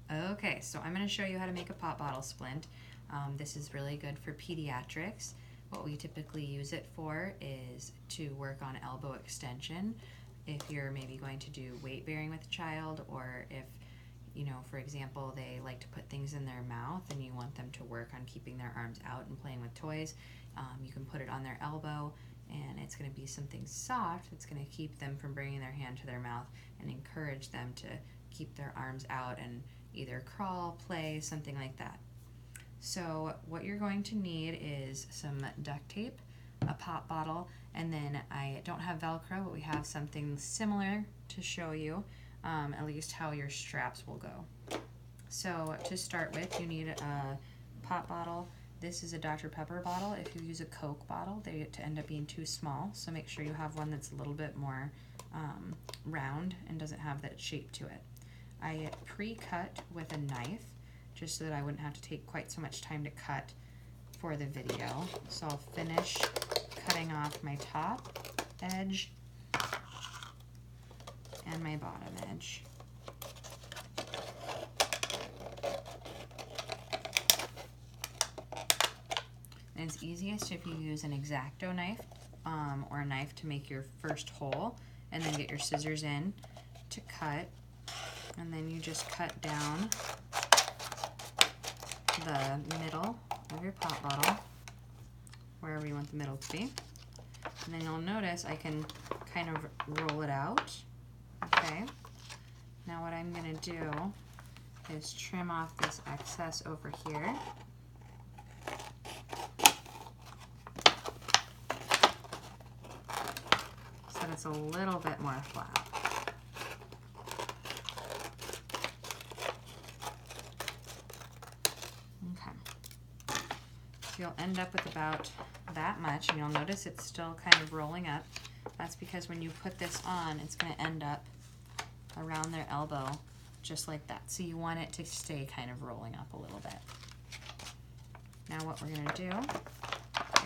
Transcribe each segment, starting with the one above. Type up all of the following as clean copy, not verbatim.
Okay, so I'm going to show you how to make a pop bottle splint. This is really good for pediatrics. What we typically use it for is to work on elbow extension. If you're maybe going to do weight bearing with a child, or if, you know, for example, they like to put things in their mouth and you want them to work on keeping their arms out and playing with toys, you can put it on their elbow, and it's going to be something soft that's going to keep them from bringing their hand to their mouth and encourage them to keep their arms out and either crawl, play, something like that. So what you're going to need is some duct tape, a pop bottle, and then I don't have Velcro, but we have something similar to show you at least how your straps will go. So to start with, you need a pop bottle. This is a Dr. Pepper bottle. If you use a Coke bottle, they end up being too small, so make sure you have one that's a little bit more round and doesn't have that shape to it. I pre-cut with a knife just so that I wouldn't have to take quite so much time to cut for the video. So I'll finish cutting off my top edge and my bottom edge. And it's easiest if you use an X-Acto knife or a knife to make your first hole, and then get your scissors in to cut. And then you just cut down the middle of your pop bottle, wherever you want the middle to be. And then you'll notice I can kind of roll it out. Okay. Now what I'm going to do is trim off this excess over here. So that it's a little bit more flat. You'll end up with about that much, and you'll notice it's still kind of rolling up. That's because when you put this on, it's going to end up around their elbow just like that. So you want it to stay kind of rolling up a little bit. Now what we're going to do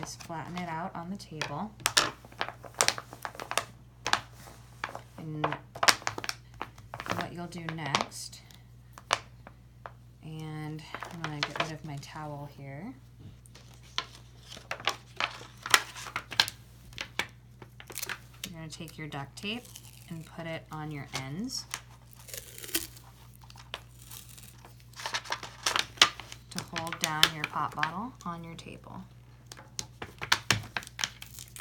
is flatten it out on the table. And what you'll do next, and I'm going to get rid of my towel here. You're going to take your duct tape and put it on your ends to hold down your pop bottle on your table.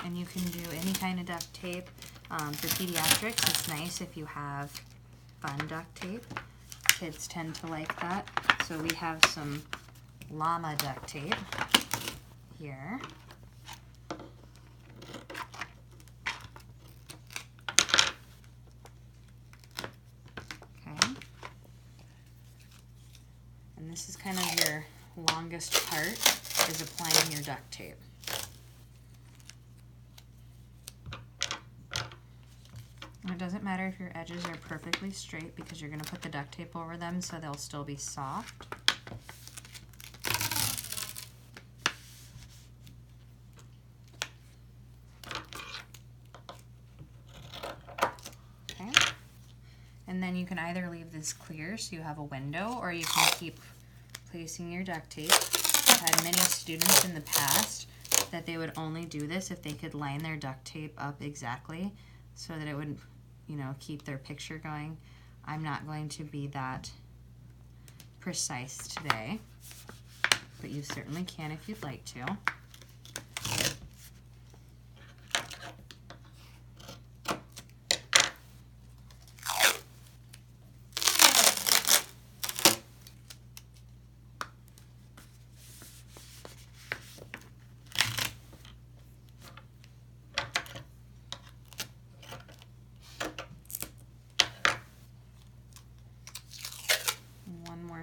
And you can do any kind of duct tape. For pediatrics, it's nice if you have fun duct tape. Kids tend to like that. So we have some llama duct tape here. And this is kind of your longest part, is applying your duct tape. And it doesn't matter if your edges are perfectly straight because you're going to put the duct tape over them so they'll still be soft. Okay. And then you can either leave this clear so you have a window, or you can keep placing your duct tape. I've had many students in the past that they would only do this if they could line their duct tape up exactly so that it would, you know, keep their picture going. I'm not going to be that precise today, but you certainly can if you'd like to.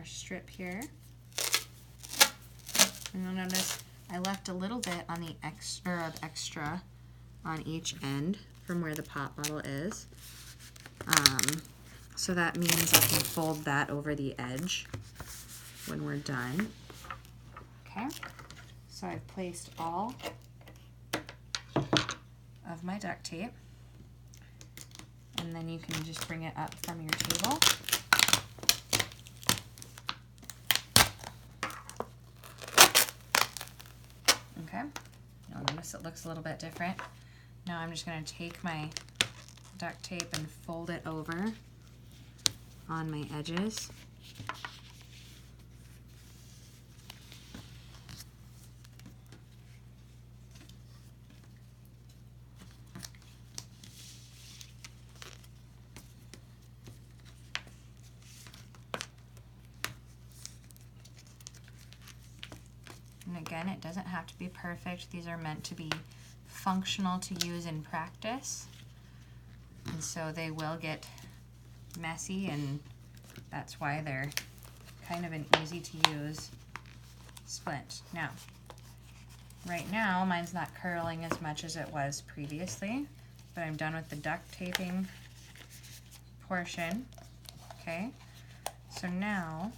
Strip here, and you'll notice I left a little bit on the extra on each end from where the pop bottle is, so that means I can fold that over the edge when we're done. Okay, so I've placed all of my duct tape, and then you can just bring it up from your table. Okay, notice it looks a little bit different. Now I'm just going to take my duct tape and fold it over on my edges. And again, it doesn't have to be perfect. These are meant to be functional to use in practice. And so they will get messy, and that's why they're kind of an easy to use splint. Now, right now, mine's not curling as much as it was previously, but I'm done with the duct taping portion. Okay, so now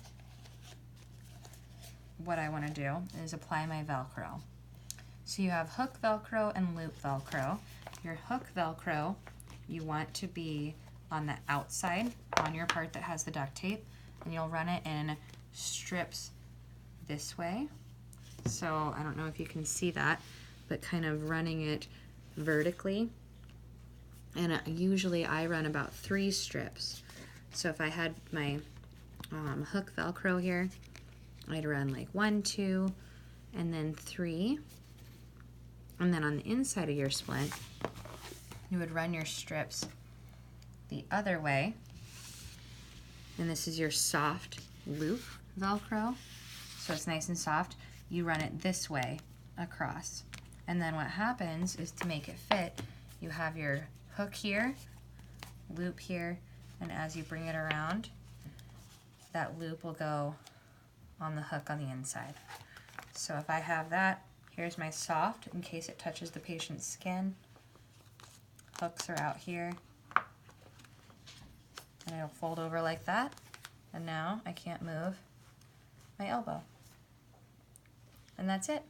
what I want to do is apply my Velcro. So you have hook Velcro and loop Velcro. Your hook Velcro, you want to be on the outside, on your part that has the duct tape, and you'll run it in strips this way. So I don't know if you can see that, but kind of running it vertically. And usually I run about 3 strips. So if I had my hook Velcro here, I'd run like 1, 2, and then 3. And then on the inside of your splint, you would run your strips the other way. And this is your soft loop Velcro. So it's nice and soft. You run it this way across. And then what happens is, to make it fit, you have your hook here, loop here, and as you bring it around, that loop will go on the hook on the inside. So if I have that, here's my soft in case it touches the patient's skin. Hooks are out here. And it'll fold over like that. And now I can't move my elbow. And that's it.